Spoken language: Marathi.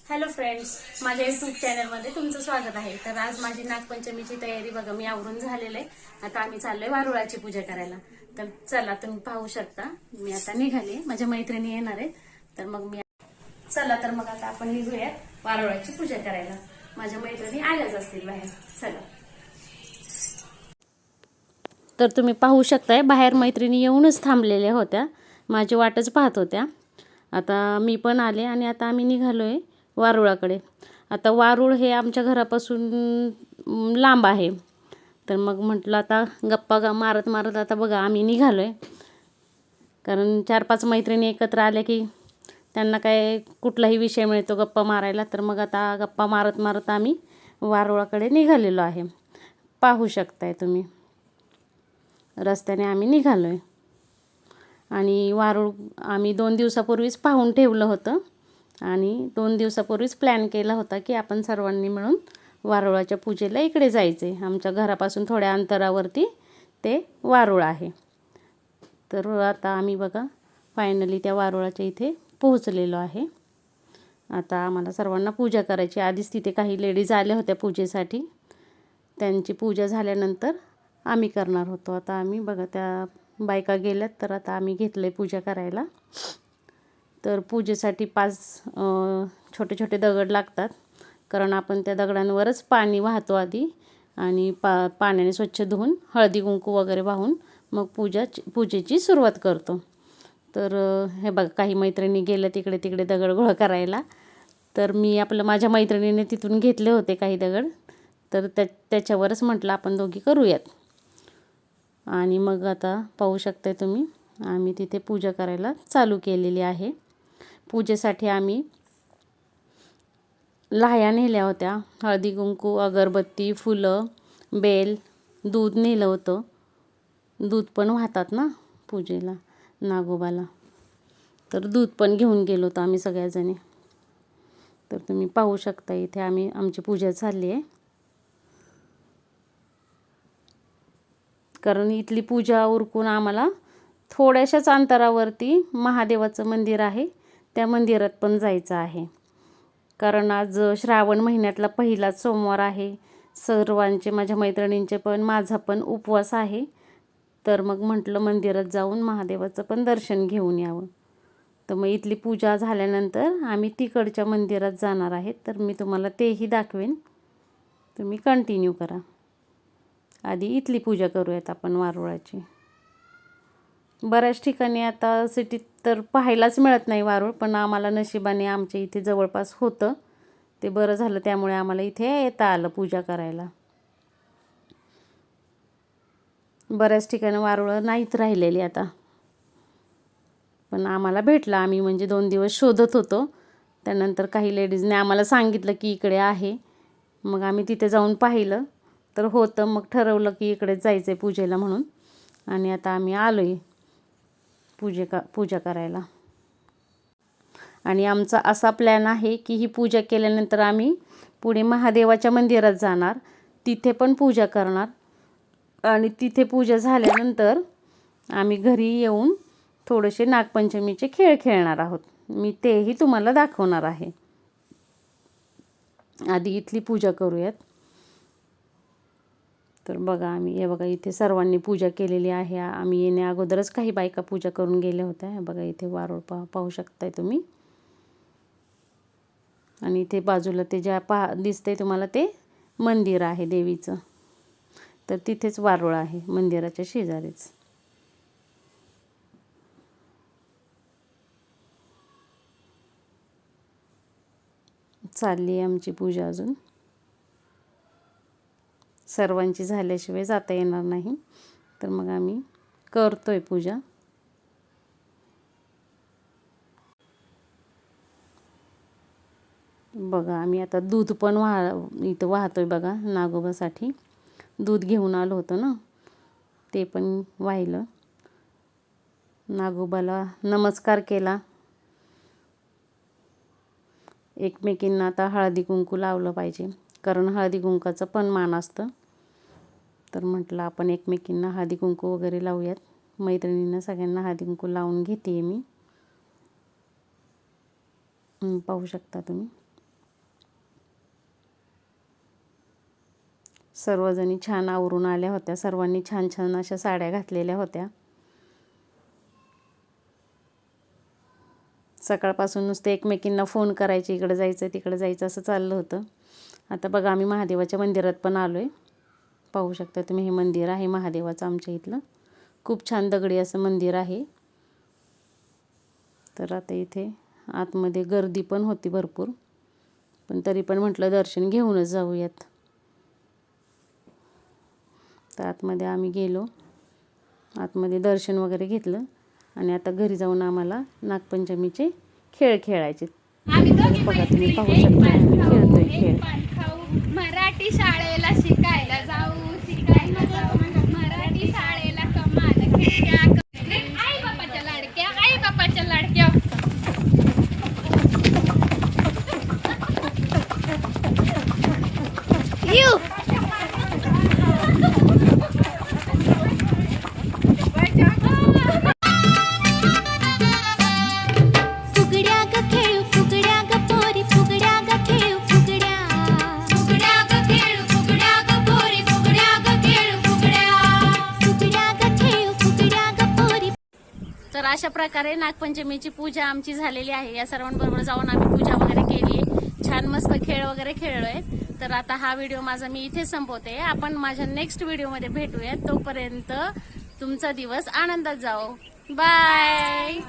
हॅलो फ्रेंड्स, माझ्या यूट्यूब चॅनलमध्ये तुमचं स्वागत आहे. तर आज माझी नागपंचमीची तयारी बघा, मी आवरून झालेलं आहे. आता आम्ही चाललोय वारुळाची पूजा करायला. तर चला, तुम्ही पाहू शकता मी आता निघाले, माझ्या मैत्रिणी येणार आहेत. तर मग मी चला, तर मग आता आपण निघूया वारुळाची पूजा करायला. माझ्या मैत्रिणी आल्याच असतील बाहेर. चला. तर तुम्ही पाहू शकताय, बाहेर मैत्रिणी येऊनच थांबलेल्या होत्या, माझी वाटच पाहत होत्या. आता मी पण आले आणि आता आम्ही निघालोय वारुळाकडे. आता वारुळ हे आमच्या घरापासून लांब आहे. तर मग म्हटलं आता गप्पा मारत मारत आता बघा आम्ही निघालोय. कारण 4-5 मैत्रिणी एकत्र आल्या की त्यांना काय कुठलाही विषय मिळतो गप्पा मारायला. तर मग आता गप्पा मारत मारत आम्ही वारुळाकडे निघालेलो आहे. पाहू शकताय तुम्ही, रस्त्याने आम्ही निघालोय. आणि वारुळ आम्ही 2 दिवसापूर्वीच पाहून ठेवलं होतं आणि 2 दिवसापूर्वीच प्लॅन केला होता की आपण सर्वांनी मिळून वारुळाच्या पूजेला इकडे जायचे. आमच्या घरापासून थोड्या अंतरावरती ते वारुळ आहे. तर आता आम्ही बघा फायनली त्या वारुळाच्या इथे पोहोचलेलो आहे. आता आम्हाला सर्वांना पूजा करायची. आधीच तिथे काही लेडीज आल्या होत्या पूजेसाठी. त्यांची पूजा झाल्यानंतर आम्ही करणार होतो. आता आम्ही बघा त्या बायका गेल्यात, तर आता आम्ही घेतलं आहे पूजा करायला. तर पूजेसाठी 5 छोटे छोटे दगड लागतात, कारण आपण त्या दगडांवरच पाणी वाहतो आधी आणि पाण्याने स्वच्छ धुवून हळदी कुंकू वगैरे वाहून मग पूजेची सुरुवात करतो. तर हे बघा काही मैत्रिणी गेल्या तिकडे तिकडे दगड गोळा करायला. तर मी माझ्या मैत्रिणीने तिथून घेतले होते काही दगड. तर त्याच्यावरच म्हटलं आपण दोघी करूयात. आणि मग आता पाहू शकताय तुम्ही, आम्ही तिथे पूजा करायला चालू केलेली आहे. पूजेसाठी आम्ही लाह्या नेल्या होत्या, हळदी कुंकू, अगरबत्ती, फुलं, बेल, दूध नेलं होतं. दूध पण वाहतात ना पूजेला नागोबाला. तर दूध पण घेऊन गेलो होतो आम्ही सगळ्याजणी. तर तुम्ही पाहू शकता इथे आमची पूजा चालली आहे. कारण इथली पूजा उरकून आम्हाला थोड्याशाच अंतरावरती महादेवाचं मंदिर आहे, त्या मंदिरात पण जायचं आहे. कारण आज श्रावण महिन्यातला पहिलाच सोमवार आहे. सर्वांचे, माझ्या मैत्रिणींचे पण माझा पण उपवास आहे. तर मग म्हटलं मंदिरात जाऊन महादेवाचं पण दर्शन घेऊन यावं. तर मग इथली पूजा झाल्यानंतर आम्ही तिकडच्या मंदिरात जाणार आहे. तर मी तुम्हाला तेही दाखवेन, तुम्ही कंटिन्यू करा. आधी इथली पूजा करूयात आपण वारुळाची. बऱ्याच ठिकाणी आता सिटीत तर पाहायलाच मिळत नाही वारुळ, पण आम्हाला नशिबाने आमच्या इथे जवळपास होतं, ते बरं झालं. त्यामुळे आम्हाला इथे येता आलं पूजा करायला. बऱ्याच ठिकाणी वारुळ नाहीत राहिलेली आता, पण आम्हाला भेटलं. आम्ही म्हणजे 2 दिवस शोधत होतो. त्यानंतर काही लेडीजने आम्हाला सांगितलं की इकडे आहे. मग आम्ही तिथे जाऊन पाहिलं तर होतं. मग ठरवलं की इकडेच जायचं आहे पूजेला म्हणून. आणि आता आम्ही आलो आहे पूजा करायला. आणि आमचा असा प्लॅन आहे की ही पूजा केल्यानंतर आम्ही पुढे महादेवाच्या मंदिरात जाणार, तिथे पण पूजा करणार. आणि तिथे पूजा झाल्यानंतर आम्ही घरी येऊन थोडेसे नागपंचमीचे खेळ खेळणार आहोत. मी तेही तुम्हाला दाखवणार आहे. आधी इथली पूजा करूयात. तर बघा हे बघा इथे सर्वांनी पूजा केलेली आहे. आम्ही येण्या अगोदरच काही बायका पूजा करून गेल्या होत्या. हे बघा इथे वारुळ पाहू शकताय तुम्ही. आणि इथे बाजूला ते दिसतंय तुम्हाला ते मंदिर आहे देवीचं. तर तिथेच वारुळ आहे, मंदिराच्या शेजारीच. चालली आहे आमची पूजा अजून. सर्वांची झाल्याशिवाय जाता येणार नाही. तर मग आम्ही करतोय पूजा. बघा आम्ही आता दूध पण इथं वाहतोय बघा नागोबासाठी. दूध घेऊन आलो होतो ना, ते पण वाहिलं. नागोबाला नमस्कार केला. एकमेकींना आता हळदी कुंकू लावलं पाहिजे, कारण हळदी कुंकाचं पण मान असतं. तर म्हटलं आपण एकमेकींना हळदी कुंकू वगैरे लावूयात. मैत्रिणींना सगळ्यांना हळदी कुंकू लावून घेते मी. पाहू शकता तुम्ही. सर्वजणी छान आवरून आल्या होत्या. सर्वांनी छान छान अशा साड्या घातलेल्या होत्या. सकाळपासून नुसते एकमेकींना फोन करायचे, इकडे जायचं तिकडे जायचं असं चाललं होतं. आता बघा आम्ही महादेवाच्या मंदिरात पण आलो आहे. पाहू शकता तुम्ही, हे मंदिर आहे महादेवाचं आमच्या इथलं. खूप छान दगडी असं मंदिर आहे. तर आता इथे आतमध्ये गर्दी पण होती भरपूर, पण तरी पण म्हटलं दर्शन घेऊनच जाऊयात. तर आतमध्ये आम्ही गेलो, आतमध्ये दर्शन वगैरे घेतलं आणि आता घरी जाऊन आम्हाला नागपंचमीचे खेळ खेळायचे. बघा तुम्ही पाहू शकता आम्ही खेळतोय खेळ. मराठी शाळेला शिकायला जाऊ, शिकायला जाऊ, मराठी शाळेला कमाल खेळ्या, आई बापाच्या लाडक्या, आई बापाच्या लाडक्या. तर अशा प्रकारे नागपंचमीची पूजा आमची झालेली आहे. या सर्वांबरोबर जाऊन आम्ही पूजा वगैरे केली, छान मस्त खेळ वगैरे खेळलोय. तर आता हा व्हिडिओ माझा मी इथे संपवते. आपण माझ्या नेक्स्ट व्हिडिओमध्ये भेटूया. तोपर्यंत तुमचा दिवस आनंदात जाओ. बाय.